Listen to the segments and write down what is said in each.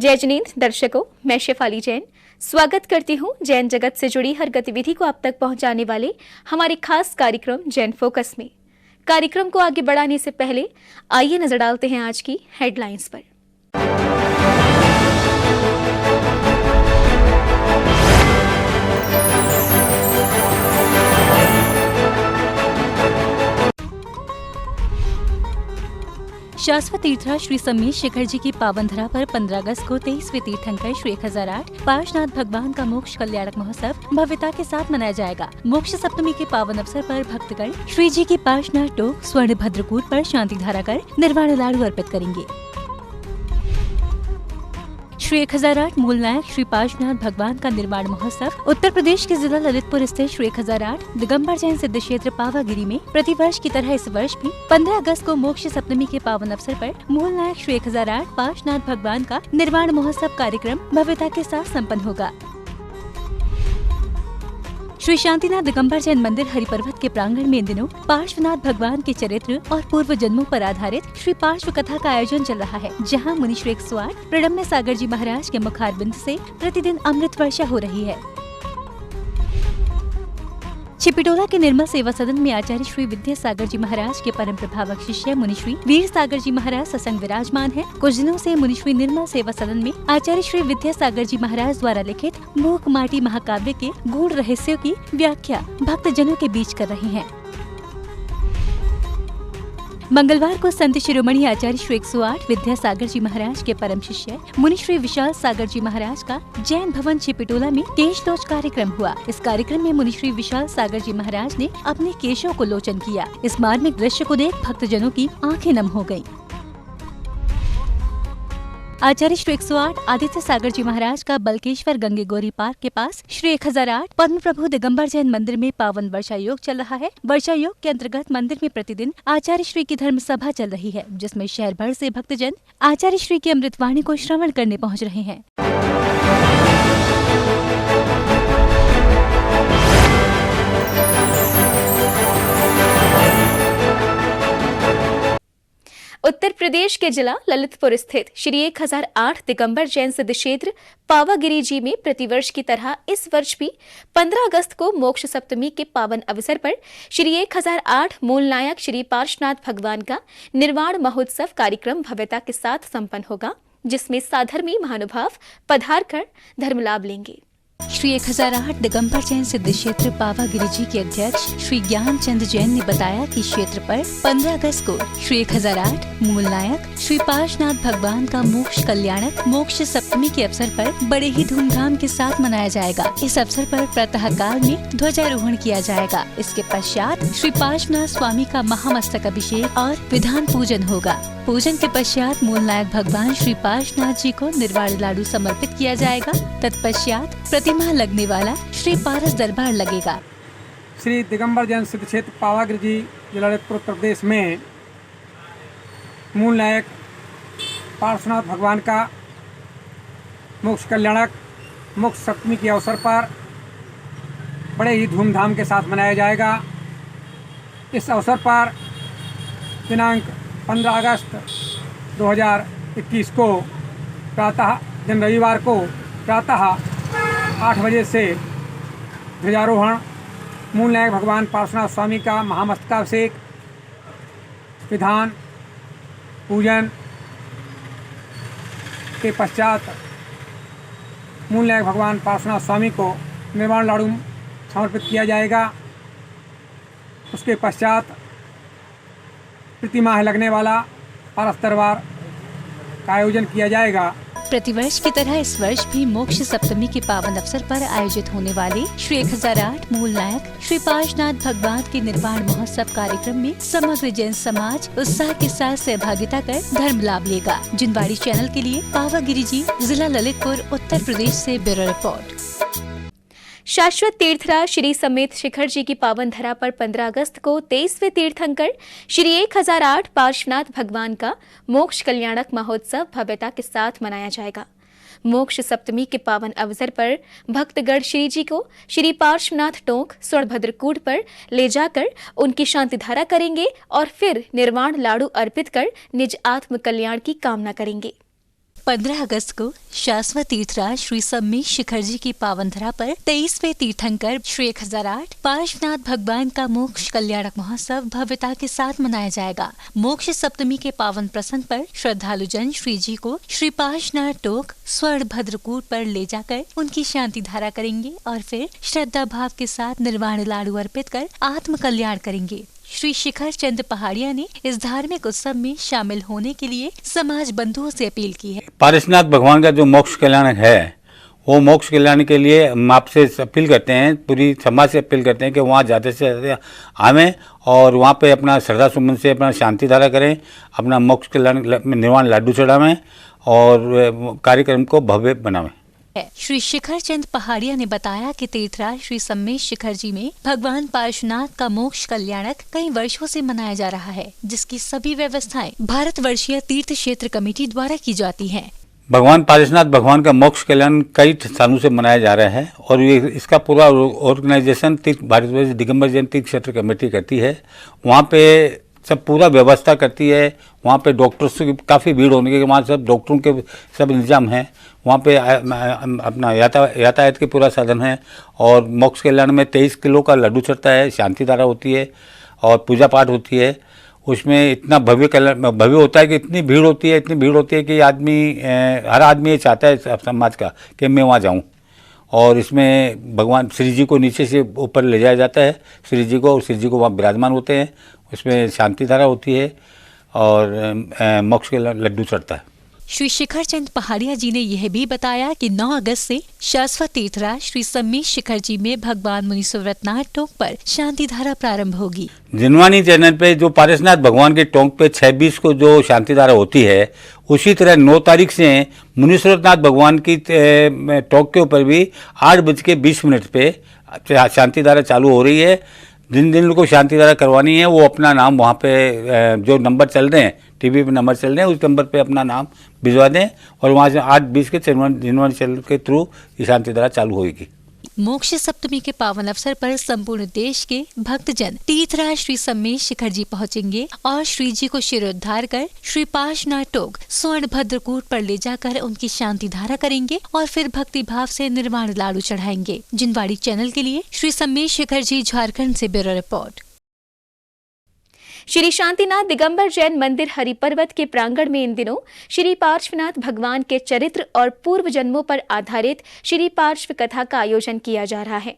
जय जिनेंद्र दर्शकों, मैं शेफाली जैन स्वागत करती हूं जैन जगत से जुड़ी हर गतिविधि को आप तक पहुंचाने वाले हमारे खास कार्यक्रम जैन फोकस में। कार्यक्रम को आगे बढ़ाने से पहले आइए नजर डालते हैं आज की हेडलाइंस पर। शाश्वत तीर्थराज श्री समीर शिखर जी की पावन धरा पर 15 अगस्त को 23वें तीर्थंकर श्री 1008 पार्श्वनाथ भगवान का मोक्ष कल्याणक महोत्सव भव्यता के साथ मनाया जाएगा। मोक्ष सप्तमी के पावन अवसर पर भक्तगण श्री जी की पार्श्वनाथ टोक स्वर्ण भद्रकूट पर शांति धारा कर निर्वाण लाडू अर्पित करेंगे। श्री 1008 मूल नायक श्री पार्श्वनाथ भगवान का निर्वाण महोत्सव उत्तर प्रदेश के जिला ललितपुर स्थित श्री 1008 दिगंबर जैन सिद्ध क्षेत्र पावागिरी में प्रतिवर्ष की तरह इस वर्ष भी 15 अगस्त को मोक्ष सप्तमी के पावन अवसर पर मूल नायक श्री 1008 पार्श्वनाथ भगवान का निर्वाण महोत्सव कार्यक्रम भव्यता के साथ सम्पन्न होगा। श्री शांतिनाथ दिगंबर जैन मंदिर हरिपर्वत के प्रांगण में इन दिनों पार्श्वनाथ भगवान के चरित्र और पूर्व जन्मों पर आधारित श्री पार्श्व कथा का आयोजन चल रहा है, जहां मुनि श्री 108 प्रणम्य सागर जी महाराज के मुखारबिंद से प्रतिदिन अमृत वर्षा हो रही है। छिपिटोला के निर्मल सेवा सदन में आचार्य श्री विद्या सागर जी महाराज के परम प्रभावक शिष्य मुनि श्री वीर सागर जी महाराज सत्संग विराजमान है। कुछ दिनों से मुनि श्री निर्मल सेवा सदन में आचार्य श्री विद्या सागर जी महाराज द्वारा लिखित मूक माटी महाकाव्य के गूढ़ रहस्यों की व्याख्या भक्त जनों के बीच कर रहे हैं। मंगलवार को संत शिरोमणि आचार्य श्री 108 विद्या सागर जी महाराज के परम शिष्य मुनि श्री विशाल सागर जी महाराज का जैन भवन छिपिटोला में केश लोच कार्यक्रम हुआ। इस कार्यक्रम में मुनि श्री विशाल सागर जी महाराज ने अपने केशों को लोचन किया। इस मार्मिक दृश्य को देख भक्तजनों की आंखें नम हो गयी। आचार्य श्री 108 आदित्य सागर जी महाराज का बलकेश्वर गंगे गौरी पार्क के पास श्री 1008 पद्म प्रभु दिगंबर जैन मंदिर में पावन वर्षा योग चल रहा है। वर्षा योग के अंतर्गत मंदिर में प्रतिदिन आचार्य श्री की धर्म सभा चल रही है, जिसमें शहर भर से भक्तजन आचार्य श्री की अमृतवाणी को श्रवण करने पहुँच रहे हैं। उत्तर प्रदेश के जिला ललितपुर स्थित श्री 1008 दिगंबर जैन सिद्ध क्षेत्र पावागिरी जी में प्रतिवर्ष की तरह इस वर्ष भी 15 अगस्त को मोक्ष सप्तमी के पावन अवसर पर श्री 1008 मूल नायक श्री पार्श्वनाथ भगवान का निर्वाण महोत्सव कार्यक्रम भव्यता के साथ संपन्न होगा, जिसमें साधर्मी महानुभाव पधार कर धर्म लाभ लेंगे। श्री 1008 दिगंबर जैन सिद्ध क्षेत्र पावागिरी जी के अध्यक्ष श्री ज्ञानचंद जैन ने बताया कि क्षेत्र पर 15 अगस्त को श्री 1008 मूल नायक श्री पार्श्वनाथ भगवान का मोक्ष कल्याणक मोक्ष सप्तमी के अवसर पर बड़े ही धूमधाम के साथ मनाया जाएगा। इस अवसर पर प्रातः काल में ध्वजारोहण किया जाएगा। इसके पश्चात श्री पार्श्वनाथ स्वामी का महामस्तक अभिषेक और विधान पूजन होगा। पूजन के पश्चात मूल नायक भगवान श्री पार्श्वनाथ जी को निर्वाण लाडू समर्पित किया जाएगा। तत्पश्चात प्रतिमा लगने वाला श्री पारस दरबार लगेगा। श्री दिगंबर जैन सिद्ध क्षेत्र पावागिरी जी जिला ललितपुर उत्तर प्रदेश में मूल नायक पार्श्वनाथ भगवान का मोक्ष कल्याणक मोक्ष सप्तमी के अवसर पर बड़े ही धूमधाम के साथ मनाया जाएगा। इस अवसर पर दिनांक 15 अगस्त 2021 को प्रातः दिन रविवार को प्रातः 8 बजे से ध्वजारोहण, मूल नायक भगवान पार्श्वनाथ स्वामी का महामस्तकाभिषेक, विधान पूजन के पश्चात मूल नायक भगवान पार्श्वनाथ स्वामी को निर्वाण लाडू समर्पित किया जाएगा। उसके पश्चात प्रतिमाह लगने वाला पारस दरबार का आयोजन किया जाएगा। प्रतिवर्ष की तरह इस वर्ष भी मोक्ष सप्तमी के पावन अवसर पर आयोजित होने वाले श्री 1008 मूल नायक श्री पार्श्वनाथ भगवान के निर्वाण महोत्सव कार्यक्रम में समग्र जैन समाज उत्साह के साथ सहभागिता कर धर्म लाभ लेगा। जिनवाड़ी चैनल के लिए पावागिरी जी जिला ललितपुर उत्तर प्रदेश से ब्यूरो रिपोर्ट। शाश्वत तीर्थराज श्री समेत शिखर जी की पावन धरा पर 15 अगस्त को 23वें तीर्थंकर श्री 1008 पार्श्वनाथ भगवान का मोक्ष कल्याणक महोत्सव भव्यता के साथ मनाया जाएगा। मोक्ष सप्तमी के पावन अवसर पर भक्तगण श्री जी को श्री पार्श्वनाथ टोंक स्वर्ण भद्रकूट पर ले जाकर उनकी शांति धारा करेंगे और फिर निर्वाण लाडू अर्पित कर निज आत्म कल्याण की कामना करेंगे। 15 अगस्त को शाश्वत तीर्थराज श्री सम्मेश शिखर जी की पावन धरा पर 23वें तीर्थंकर श्री 1008 पार्श्वनाथ भगवान का मोक्ष कल्याणक महोत्सव भव्यता के साथ मनाया जाएगा। मोक्ष सप्तमी के पावन प्रसंग पर श्रद्धालु जन श्री जी को श्री पार्श्वनाथ टोक स्वर्ण भद्रकूट पर ले जाकर उनकी शांति धारा करेंगे और फिर श्रद्धा भाव के साथ निर्वाण लाडू अर्पित कर आत्म कल्याण करेंगे। श्री शिखर चंद पहाड़िया ने इस धार्मिक उत्सव में शामिल होने के लिए समाज बंधुओं से अपील की है। पारसनाथ भगवान का जो मोक्ष कल्याण है, वो मोक्ष कल्याण के लिए हम आपसे अपील करते हैं, पूरी समाज से अपील करते हैं कि वहाँ ज़्यादा से ज़्यादा आवें और वहाँ पे अपना श्रद्धा सुमन से अपना शांति धारा करें, अपना मोक्ष कल्याण निर्वाण लाडू चढ़ावें और कार्यक्रम को भव्य बनावें। श्री शिखर चंद पहाड़िया ने बताया कि तीर्थराज श्री सम्मेश शिखर जी में भगवान पार्श्वनाथ का मोक्ष कल्याणक कई वर्षों से मनाया जा रहा है, जिसकी सभी व्यवस्थाएं भारतवर्षीय तीर्थ क्षेत्र कमेटी द्वारा की जाती हैं। भगवान पार्श्वनाथ भगवान का मोक्ष कल्याण कई सालों से मनाया जा रहा है और ये इसका पूरा ऑर्गेनाइजेशन तीर्थ भारतवर्ष दिगंबर जैन तीर्थ क्षेत्र कमेटी करती है। वहाँ पे सब पूरा व्यवस्था करती है। वहाँ पे डॉक्टर्स की काफ़ी भीड़ होने के वहाँ सब डॉक्टरों के सब इंतजाम हैं। वहाँ पे अपना यातायात के पूरा साधन है और मोक्ष कल्याण में 23 किलो का लड्डू चढ़ता है, शांति धारा होती है और पूजा पाठ होती है। उसमें इतना भव्य होता है कि इतनी भीड़ होती है कि हर आदमी ये चाहता है समाज का कि मैं वहाँ जाऊँ। और इसमें भगवान श्री जी को नीचे से ऊपर ले जाया जाता है, श्री जी को वहाँ विराजमान होते हैं। उसमें शांति धारा होती है और मोक्ष के लड्डू चढ़ता है। श्री शिखर चंद पहाड़िया जी ने यह भी बताया कि 9 अगस्त से शाश्वत तीर्थराज श्री सम्मेश शिखर जी में भगवान मुनीश्वरनाथ टोंक पर शांति धारा प्रारंभ होगी। जिनवानी चैनल पे जो पारसनाथ भगवान के टोंक पे 26 को जो शांति धारा होती है, उसी तरह 9 तारीख से मुनीश्वरनाथ भगवान की टोंक के ऊपर भी 8:20 पे शांति धारा चालू हो रही है। जिन को शांति धारा करवानी है वो अपना नाम वहाँ पे जो नंबर चल रहे हैं, टीवी पे नंबर चल रहे हैं, उस नंबर पे अपना नाम भिजवा दें और वहाँ से 8:20 के जिनवानी चैनल के थ्रू ये शांति धारा चालू होगी। मोक्ष सप्तमी के पावन अवसर पर संपूर्ण देश के भक्तजन तीर्थराज श्री सम्मेश शिखर जी पहुंचेंगे और श्री जी को शिरोद्धार कर श्री पार्श्वनाथ टोक स्वर्ण भद्रकूट पर ले जाकर उनकी शांति धारा करेंगे और फिर भक्ति भाव से निर्वाण लाडू चढ़ाएंगे। जिनवाड़ी चैनल के लिए श्री सम्मेश शिखर जी, झारखंड से ब्यूरो रिपोर्ट। श्री शांतिनाथ दिगंबर जैन मंदिर हरिपर्वत के प्रांगण में इन दिनों श्री पार्श्वनाथ भगवान के चरित्र और पूर्व जन्मों पर आधारित श्री पार्श्व कथा का आयोजन किया जा रहा है,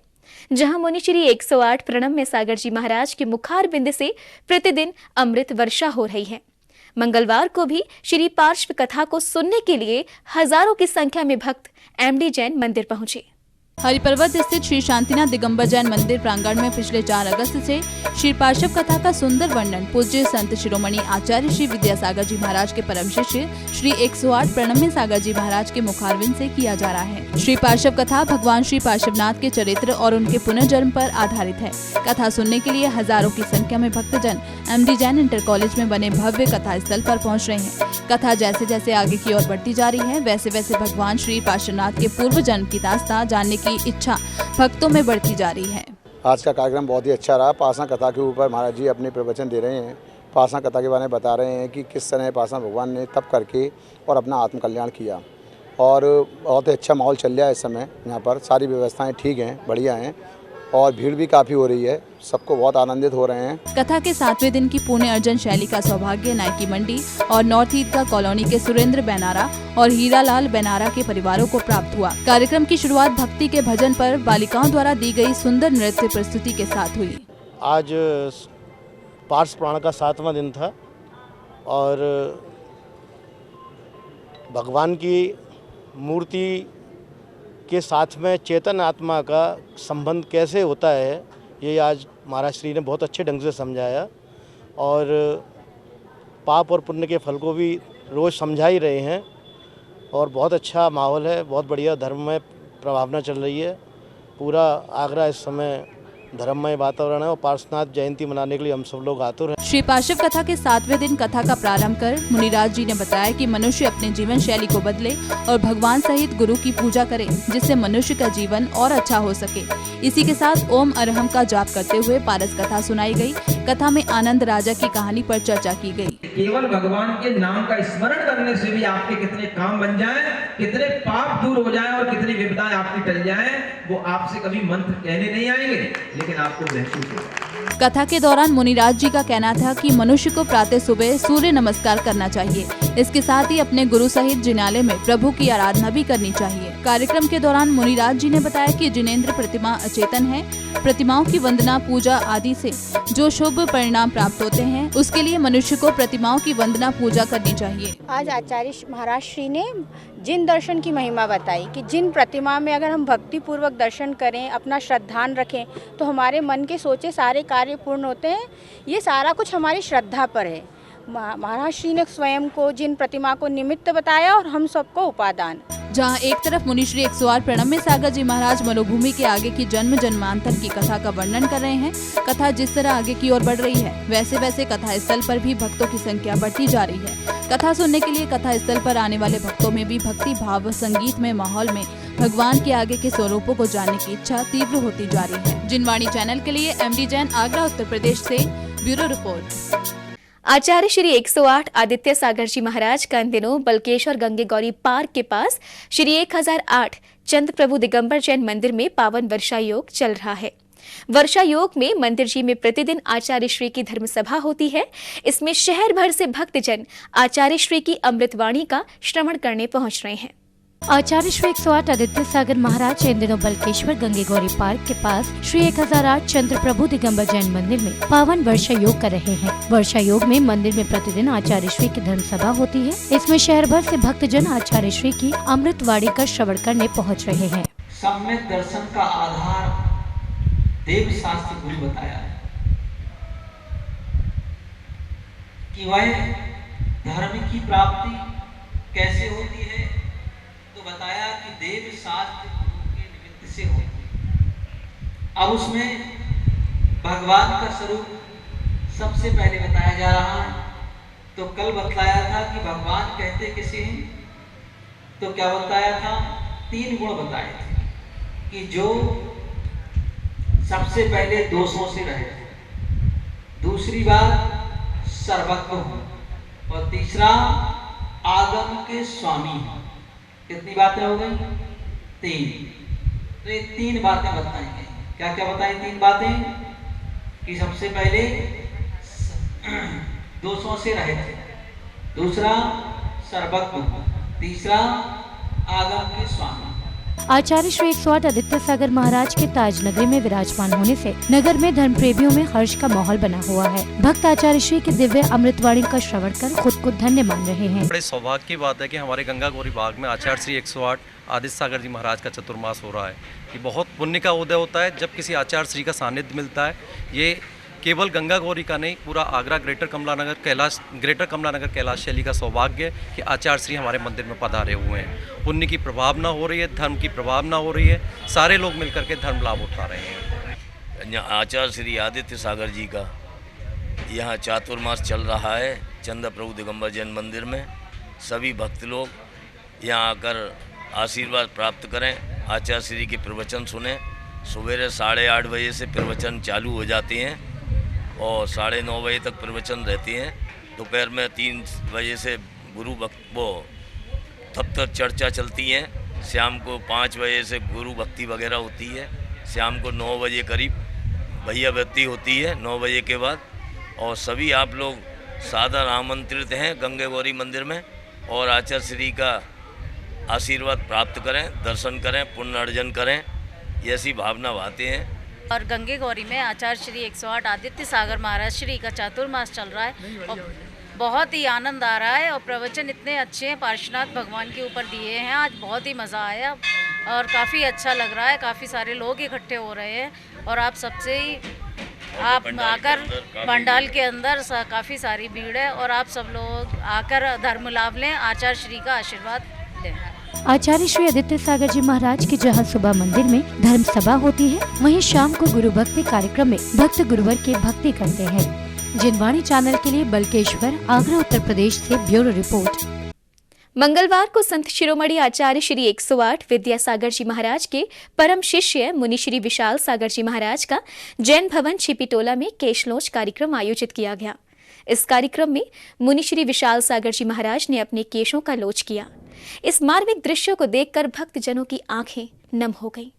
जहां मुनि श्री 108 प्रणम में सागर जी महाराज के मुखार बिंद से प्रतिदिन अमृत वर्षा हो रही है। मंगलवार को भी श्री पार्श्व कथा को सुनने के लिए हजारों की संख्या में भक्त एमडी जैन मंदिर पहुंचे। हरिपर्वत स्थित श्री शांतिनाथ दिगंबर जैन मंदिर प्रांगण में पिछले 4 अगस्त से श्री पार्श्व कथा का सुंदर वर्णन पूज्य संत शिरोमणि आचार्य श्री विद्यासागर जी महाराज के परम शिष्य श्री 108 प्रणम्य सागर जी महाराज के मुखारविंद से किया जा रहा है। श्री पार्श्व कथा भगवान श्री पार्श्वनाथ के चरित्र और उनके पुनर्जन्म पर आधारित है। कथा सुनने के लिए हजारों की संख्या में भक्तजन एमडी जैन इंटर कॉलेज में बने भव्य कथा स्थल पर पहुँच रहे हैं। कथा जैसे जैसे आगे की ओर बढ़ती जा रही है, वैसे वैसे भगवान श्री पार्श्वनाथ के पूर्व जन्म की दास्तां जानने की इच्छा भक्तों में बढ़ती जा रही है। आज का कार्यक्रम बहुत ही अच्छा रहा। पासना कथा के ऊपर महाराज जी अपने प्रवचन दे रहे हैं। पासना कथा के बारे में बता रहे हैं कि किस तरह पासना भगवान ने तप करके और अपना आत्म कल्याण किया और बहुत ही अच्छा माहौल चल रहा है इस समय। यहाँ पर सारी व्यवस्थाएं ठीक हैं, बढ़िया हैं और भीड़ भी काफ़ी हो रही है। सबको बहुत आनंदित हो रहे हैं। कथा के 7वें दिन की पुण्य अर्जन शैली का सौभाग्य नायकी मंडी और नॉर्थ ईदगाह कॉलोनी के सुरेंद्र बेनारा और हीरालाल बेनारा के परिवारों को प्राप्त हुआ। कार्यक्रम की शुरुआत भक्ति के भजन पर बालिकाओं द्वारा दी गई सुंदर नृत्य प्रस्तुति के साथ हुई। आज पार्श्व पुराण का 7वां दिन था और भगवान की मूर्ति के साथ में चेतन आत्मा का संबंध कैसे होता है, ये आज महाराज श्री ने बहुत अच्छे ढंग से समझाया और पाप और पुण्य के फल को भी रोज़ समझा ही रहे हैं और बहुत अच्छा माहौल है। बहुत बढ़िया धर्ममय प्रभावना चल रही है। पूरा आगरा इस समय धर्ममय वातावरण है और पार्श्वनाथ जयंती मनाने के लिए हम सब लोग आतुर हैं। श्री पार्श्व कथा के 7वें दिन कथा का प्रारंभ कर मुनिराज जी ने बताया कि मनुष्य अपने जीवन शैली को बदले और भगवान सहित गुरु की पूजा करे, जिससे मनुष्य का जीवन और अच्छा हो सके। इसी के साथ ओम अरहम का जाप करते हुए पारस कथा सुनाई गई। कथा में आनंद राजा की कहानी पर चर्चा की गई। केवल भगवान के नाम का स्मरण करने से भी आपके कितने काम बन जाएं, कितने पाप दूर हो जाएं और कितनी विपदाएं आपकी टल जाएं, वो आपसे कभी मंत्र कहने नहीं आएंगे, लेकिन आपको महसूस होगा। कथा के दौरान मुनिराज जी का कहना था कि मनुष्य को प्रातः सुबह सूर्य नमस्कार करना चाहिए। इसके साथ ही अपने गुरु सहित जिनालय में प्रभु की आराधना भी करनी चाहिए। कार्यक्रम के दौरान मुनिराज जी ने बताया कि जिनेंद्र प्रतिमा अचेतन है। प्रतिमाओं की वंदना पूजा आदि से जो शुभ परिणाम प्राप्त होते हैं, उसके लिए मनुष्य को प्रतिमाओं की वंदना पूजा करनी चाहिए। आज आचार्य महाराज श्री ने जिन दर्शन की महिमा बताई कि जिन प्रतिमा में अगर हम भक्ति पूर्वक दर्शन करें, अपना श्रद्धान रखें, तो हमारे मन के सोचे सारे कार्य पूर्ण होते हैं। ये सारा कुछ हमारी श्रद्धा पर है। महाराज श्री ने स्वयं को जिन प्रतिमा को निमित्त बताया और हम सबको उपादान। जहां एक तरफ मुनिश्री 108 प्रणम्य सागर जी महाराज मनोभूमि के आगे की जन्म जन्मांतर की कथा का वर्णन कर रहे हैं। कथा जिस तरह आगे की ओर बढ़ रही है, वैसे वैसे कथा स्थल पर भी भक्तों की संख्या बढ़ती जा रही है। कथा सुनने के लिए कथा स्थल पर आने वाले भक्तों में भी भक्ति भाव संगीत में माहौल में भगवान के आगे के स्वरूपों को जानने की इच्छा तीव्र होती जा रही है। जिनवाणी चैनल के लिए MD जैन, आगरा, उत्तर प्रदेश से ब्यूरो रिपोर्ट। आचार्य श्री 108 आदित्य सागर जी महाराज का इन दिनों बलकेश्वर गंगे गौरी पार्क के पास श्री 1008 चंद्र प्रभु दिगंबर जैन मंदिर में पावन वर्षा योग चल रहा है। वर्षा योग में मंदिर जी में प्रतिदिन आचार्य श्री की धर्म सभा होती है। इसमें शहर भर से भक्तजन आचार्य श्री की अमृतवाणी का श्रवण करने पहुंच रहे हैं। आचार्य श्री 108 आदित्य सागर महाराज इन दिनों बलकेश्वर गंगे गौरी पार्क के पास श्री 1008 चंद्र प्रभु दिगंबर जैन मंदिर में पावन वर्षा योग कर रहे हैं। वर्षा योग में मंदिर में प्रतिदिन आचार्य श्री की धर्म सभा होती है। इसमें शहर भर से भक्तजन आचार्य श्री की अमृतवाणी का श्रवण करने पहुँच रहे हैं। सम्यक दर्शन का आधार देव शास्त्र गुरु बताया है कि वह धर्म की प्राप्ति कैसे होती है, तो बताया कि देव शास्त्र गुरु के निमित्त से होती है। अब उसमें भगवान का स्वरूप सबसे पहले बताया जा रहा है। तो कल बतलाया था कि भगवान कहते किसे हैं, तो क्या बताया था, 3 गुण बताए थे कि जो सबसे पहले दोषों से रहे, दूसरी बात सर्वज्ञ हो, और तीसरा आगम के स्वामी हो। कितनी बातें हो गई? 3। तो ये 3 बातें बताएंगे। क्या क्या बताएं 3 बातें? कि सबसे पहले दोषों से रहे थे, दूसरा सर्वज्ञ, तीसरा आगम के स्वामी। आचार्य श्री 108 आदित्य सागर महाराज के ताज नगरी में विराजमान होने से नगर में धर्म प्रेमियों में हर्ष का माहौल बना हुआ है। भक्त आचार्य श्री के दिव्य अमृतवाणी का श्रवण कर खुद को धन्य मान रहे हैं। बड़े सौभाग्य की बात है कि हमारे गंगा गौरी बाग में आचार्य श्री 108 आदित्य सागर जी महाराज का चतुर्मास हो रहा है। ये बहुत पुण्य का उदय होता है जब किसी आचार्य श्री का सानिध्य मिलता है। ये केवल गंगा गौरी का नहीं, पूरा आगरा ग्रेटर कमला नगर कैलाश शैली का सौभाग्य है कि आचार्य श्री हमारे मंदिर में पधारे हुए हैं। पुण्य की प्रभावना हो रही है, धर्म की प्रभावना हो रही है, सारे लोग मिलकर के धर्म लाभ उठा रहे हैं। आचार्य श्री आदित्य सागर जी का यहाँ चातुर्मास चल रहा है चंद्र प्रभु दिगंबर जैन मंदिर में। सभी भक्त लोग यहाँ आकर आशीर्वाद प्राप्त करें, आचार्य श्री के प्रवचन सुने। सवेरे 8:30 बजे से प्रवचन चालू हो जाते हैं और 9:30 बजे तक प्रवचन रहते हैं। दोपहर में 3 बजे से गुरु तब तक चर्चा चलती है। शाम को 5 बजे से गुरु भक्ति वगैरह होती है। शाम को 9 बजे करीब भैया भक्ति होती है 9 बजे के बाद। और सभी आप लोग सादर आमंत्रित हैं गंगे गौरी मंदिर में, और आचार्य श्री का आशीर्वाद प्राप्त करें, दर्शन करें, पुण्य अर्जन करें, ऐसी भावना भाते हैं। और गंगे गौरी में आचार्य श्री 108 आदित्य सागर महाराज श्री का चातुर्मास चल रहा है और बहुत ही आनंद आ रहा है। और प्रवचन इतने अच्छे हैं, पार्श्वनाथ भगवान के ऊपर दिए हैं। आज बहुत ही मज़ा आया और काफ़ी अच्छा लग रहा है। काफ़ी सारे लोग इकट्ठे हो रहे हैं और आप सबसे ही आप आकर पंडाल के अंदर काफ़ी सारी भीड़ है और आप सब लोग आकर धर्म लाभ लें, आचार्य श्री का आशीर्वाद लें। आचार्य श्री आदित्य सागर जी महाराज की जहां सुबह मंदिर में धर्म सभा होती है, वहीं शाम को गुरु भक्ति कार्यक्रम में भक्त गुरुवर की भक्ति करते हैं। जिनवाणी चैनल के लिए बलकेश्वर, आगरा, उत्तर प्रदेश से ब्यूरो रिपोर्ट। मंगलवार को संत शिरोमणि आचार्य श्री 108 विद्यासागर जी महाराज के परम शिष्य मुनि श्री विशाल सागर जी महाराज का जैन भवन छिपीटोला में केशलोच कार्यक्रम आयोजित किया गया। इस कार्यक्रम में मुनि श्री विशाल सागर जी महाराज ने अपने केशों का लोच किया। इस मार्मिक दृश्य को देखकर भक्तजनों की आंखें नम हो गईं।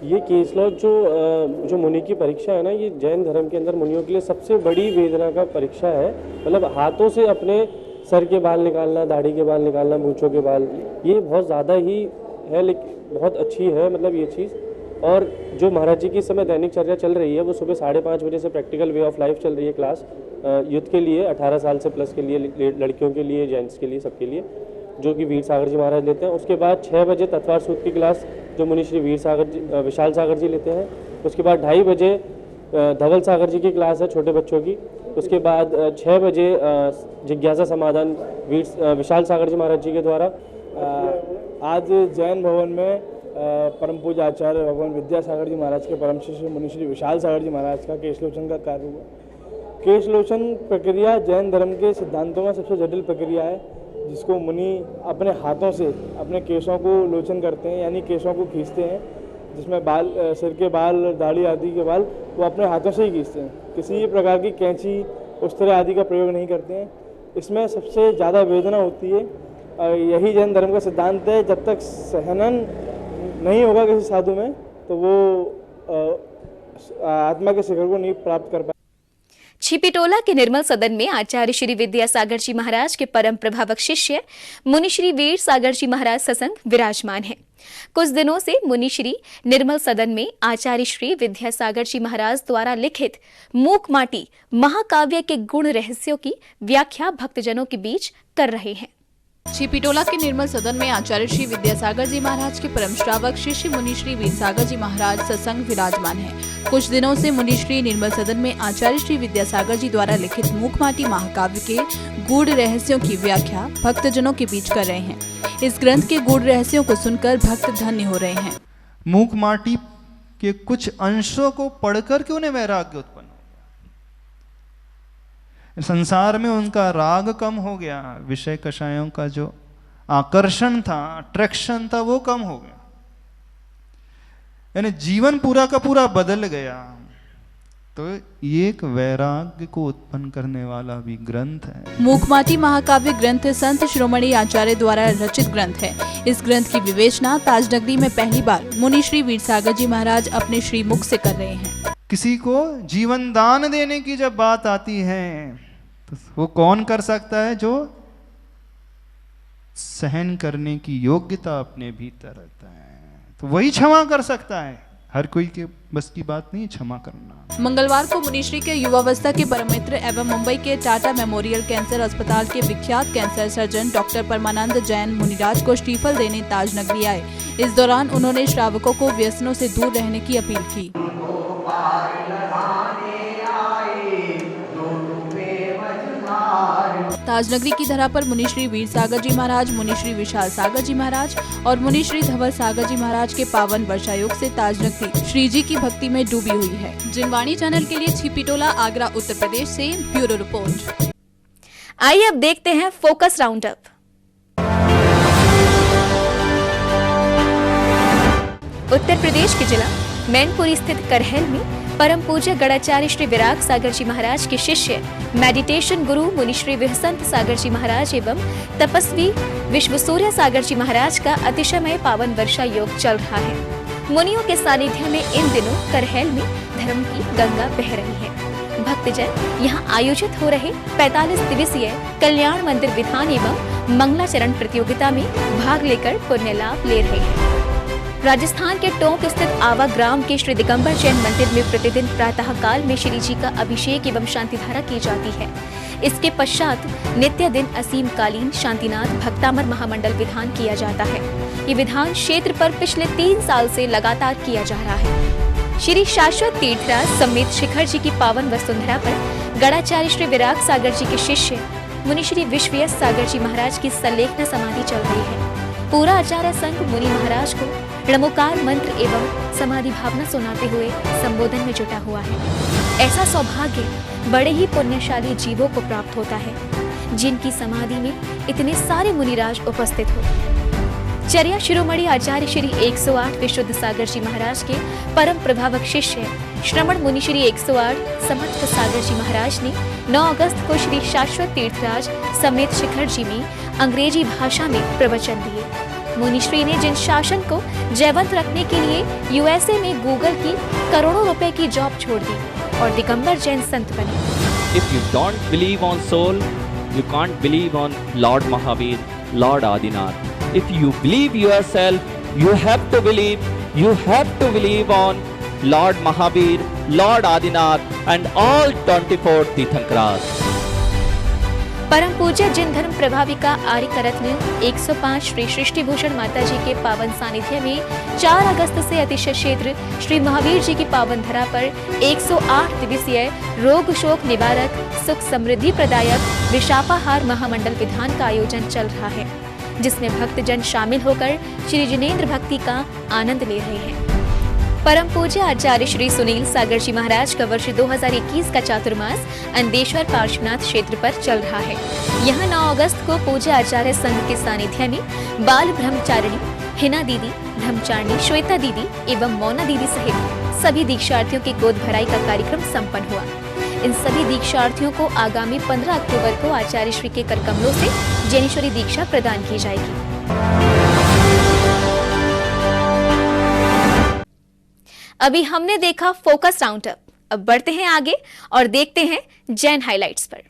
ये केसलॉज जो मुनि की परीक्षा है ना, ये जैन धर्म के अंदर मुनियों के लिए सबसे बड़ी वेदना का परीक्षा है। मतलब हाथों से अपने सर के बाल निकालना, दाढ़ी के बाल निकालना, मूंछों के बाल, ये बहुत ज़्यादा ही है, लेकिन बहुत अच्छी है मतलब ये चीज़। और जो महाराज जी की समय दैनिक चर्या चल रही है, वो सुबह 5:30 बजे से प्रैक्टिकल वे ऑफ लाइफ चल रही है क्लास, यूथ के लिए, 18 साल से प्लस के लिए, लड़कियों के लिए, जेंट्स के लिए, सबके लिए, जो कि वीर सागर जी महाराज लेते हैं। उसके बाद 6 बजे तत्वार सूत्र की क्लास जो मुनि श्री विशाल सागर जी लेते हैं। उसके बाद 2:30 बजे धवल सागर जी की क्लास है छोटे बच्चों की। उसके बाद 6 बजे जिज्ञासा समाधान विशाल सागर जी महाराज जी के द्वारा। आज जैन भवन में परम पूज्य आचार्य भगवान विद्यासागर जी महाराज के परम शिष्य मुनि श्री विशाल सागर जी महाराज का केशलोचन का कार्य हुआ। केशलोचन प्रक्रिया जैन धर्म के सिद्धांतों में सबसे जटिल प्रक्रिया है, जिसको मुनि अपने हाथों से अपने केशों को लोचन करते हैं, यानी केशों को खींचते हैं, जिसमें बाल, सिर के बाल, दाढ़ी आदि के बाल वो अपने हाथों से ही खींचते हैं। किसी प्रकार की कैंची उस तरह आदि का प्रयोग नहीं करते हैं। इसमें सबसे ज़्यादा वेदना होती है। यही जैन धर्म का सिद्धांत है, जब तक सहनन नहीं होगा किसी साधु में तो वो आत्मा के शिखर को नहीं प्राप्त कर पाए। छिपीटोला के निर्मल सदन में आचार्य श्री विद्यासागर जी महाराज के परम प्रभावक शिष्य मुनि श्री वीर सागर जी महाराज सत्संग विराजमान हैं। कुछ दिनों से मुनि श्री निर्मल सदन में आचार्य श्री विद्यासागर जी महाराज द्वारा लिखित मूक माटी महाकाव्य के गुण रहस्यों की व्याख्या भक्तजनों के बीच कर रहे हैं। छिपीटोला के निर्मल सदन में आचार्य श्री विद्यासागर जी महाराज के परम श्रावक शिष्य मुनि श्री वीर सागर जी महाराज सत्संग विराजमान हैं। कुछ दिनों से मुनि श्री निर्मल सदन में आचार्य श्री विद्यासागर जी द्वारा लिखित मूकमाटी महाकाव्य के गूढ़ रहस्यों की व्याख्या भक्तजनों के बीच कर रहे हैं। इस ग्रंथ के गूढ़ रहस्यों को सुनकर भक्त धन्य हो रहे हैं। मूकमाटी के कुछ अंशों को पढ़कर के उन्हें वैराग्य उत्पन्न, संसार में उनका राग कम हो गया, विषय कषायों का जो आकर्षण था, अट्रैक्शन था, वो कम हो गया, यानी जीवन पूरा का पूरा बदल गया। तो ये एक वैराग्य को उत्पन्न करने वाला भी ग्रंथ है। मूकमाटी महाकाव्य ग्रंथ संत शिरोमणि आचार्य द्वारा रचित ग्रंथ है। इस ग्रंथ की विवेचना ताजनगरी में पहली बार मुनि श्री वीर सागर जी महाराज अपने श्रीमुख से कर रहे हैं। किसी को जीवन दान देने की जब बात आती है तो वो कौन कर सकता है? जो सहन करने की योग्यता अपने भीतर रखता है, तो वही क्षमा कर सकता है। हर कोई के बस की बात नहीं क्षमा करना। मंगलवार को मुनिश्री के युवावस्था के परम मित्र एवं मुंबई के टाटा मेमोरियल कैंसर अस्पताल के विख्यात कैंसर सर्जन डॉक्टर परमानंद जैन मुनिराज को श्रीफल देने ताजनगरी आए। इस दौरान उन्होंने श्रावकों को व्यसनों से दूर रहने की अपील की। ताजनगरी की धरा पर मुनि श्री वीर सागर जी महाराज, मुनि श्री विशाल सागर जी महाराज और मुनि श्री धवल सागर जी महाराज के पावन वर्षायोग से ताजनगरी श्री जी की भक्ति में डूबी हुई है। जिनवाणी चैनल के लिए छिपीटोला, आगरा, उत्तर प्रदेश से ब्यूरो रिपोर्ट। आइए अब देखते हैं focus round up. Uttar Pradesh के जिला मैनपुरी स्थित करहल में परम पूज्य गणाचार्य श्री विराग सागर जी महाराज के शिष्य मेडिटेशन गुरु मुनि श्री विहसंत सागर जी महाराज एवं तपस्वी विश्वसूर्य सागर जी महाराज का अतिशयमय पावन वर्षा योग चल रहा है। मुनियों के सानिध्य में इन दिनों करहल में धर्म की गंगा बह रही है। भक्तजन यहाँ आयोजित हो रहे 45 दिवसीय कल्याण मंदिर विधान एवं मंगलाचरण प्रतियोगिता में भाग लेकर पुण्य लाभ ले रहे हैं। राजस्थान के टोंक स्थित आवा ग्राम के श्री दिगंबर जैन मंदिर में प्रतिदिन प्रातः काल में श्री जी का अभिषेक एवं शांति धारा की जाती है। इसके पश्चात नित्य दिन असीम कालीन शांतिनाथ भक्तामर महामंडल विधान किया जाता है। ये विधान क्षेत्र पर पिछले 3 साल से लगातार किया जा रहा है। श्री शाश्वत तीर्थराज समेत शिखर जी की पावन वसुंधरा पर गणाचार्य श्री विराग सागर जी के शिष्य मुनि श्री विश्वयस सागर जी महाराज की संलेखना समाधि चल रही है। पूरा आचार्य संघ मुनि महाराज को णमोकार मंत्र एवं समाधि भावना सुनाते हुए संबोधन में जुटा हुआ है। ऐसा सौभाग्य बड़े ही पुण्यशाली जीवों को प्राप्त होता है जिनकी समाधि में इतने सारे मुनिराज उपस्थित हो। चर्या शिरोमणि आचार्य श्री 108 विशुद्ध सागर जी महाराज के परम प्रभावक शिष्य श्रमण मुनि श्री 108 समर्थ सागर जी महाराज ने 9 अगस्त को श्री शाश्वत तीर्थराज समेत शिखर जी में अंग्रेजी भाषा में प्रवचन दिए। मुनिश्री ने जिन शासन को जयवंत रखने के लिए यूएसए में गूगल की करोड़ों रुपए की जॉब छोड़ दी और दिगंबर जैन संत बने। If you don't believe on soul, you can't believe on Lord Mahavir, Lord Adinath. If you believe yourself, you have to believe on Lord Mahavir, Lord Adinath and all 24 Tirthankars. परम पूज्य जिन धर्म प्रभाविका आर्य रत्न 105 श्री सृष्टि भूषण माता जी के पावन सानिध्य में 4 अगस्त से अतिशय क्षेत्र श्री महावीर जी की पावन धरा पर 108 दिवसीय रोग शोक निवारक सुख समृद्धि प्रदायक विशापाहार महामंडल विधान का आयोजन चल रहा है, जिसमें भक्तजन शामिल होकर श्री जिनेंद्र भक्ति का आनंद ले रहे हैं। परम पूज्य आचार्य श्री सुनील सागर जी महाराज का वर्ष 2021 का चातुर्मास अंदेश्वर पार्श्वनाथ क्षेत्र पर चल रहा है। यहाँ 9 अगस्त को पूज्य आचार्य संघ के सानिध्य में बाल ब्रह्मचारिणी हिना दीदी, ब्रह्मचारिणी श्वेता दीदी एवं मोना दीदी सहित सभी दीक्षार्थियों की गोद भराई का कार्यक्रम संपन्न हुआ। इन सभी दीक्षार्थियों को आगामी 15 अक्टूबर को आचार्य श्री के करकमलों से जैनेश्वरी दीक्षा प्रदान की जाएगी। अभी हमने देखा फोकस राउंड अप, अब बढ़ते हैं आगे और देखते हैं जैन हाइलाइट्स पर।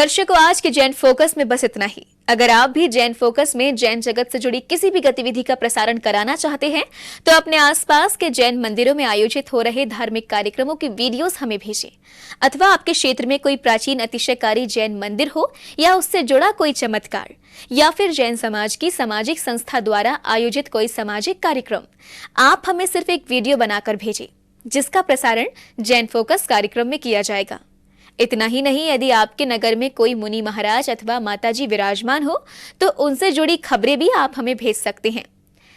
दर्शकों, आज के जैन फोकस में बस इतना ही। अगर आप भी जैन फोकस में जैन जगत से जुड़ी किसी भी गतिविधि का प्रसारण कराना चाहते हैं तो अपने आसपास के जैन मंदिरों में आयोजित हो रहे धार्मिक कार्यक्रमों की वीडियोस हमें भेजें, अथवा आपके क्षेत्र में कोई प्राचीन अतिशयकारी जैन मंदिर हो या उससे जुड़ा कोई चमत्कार, या फिर जैन समाज की सामाजिक संस्था द्वारा आयोजित कोई सामाजिक कार्यक्रम, आप हमें सिर्फ एक वीडियो बनाकर भेजें जिसका प्रसारण जैन फोकस कार्यक्रम में किया जाएगा। इतना ही नहीं, यदि आपके नगर में कोई मुनि महाराज अथवा माताजी विराजमान हो तो उनसे जुड़ी खबरें भी आप हमें भेज सकते हैं।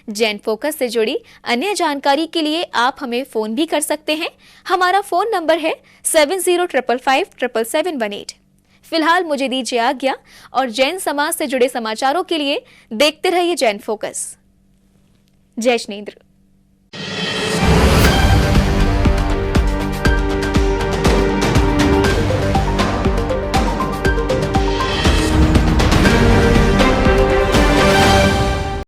जैन फोकस से जुड़ी अन्य जानकारी के लिए आप हमें फोन भी कर सकते हैं। हमारा फोन नंबर है 7055577718। फिलहाल मुझे दीजिए आज्ञा और जैन समाज से जुड़े समाचारों के लिए देखते रहिए जैन फोकस। जय श्रीनेंद्र।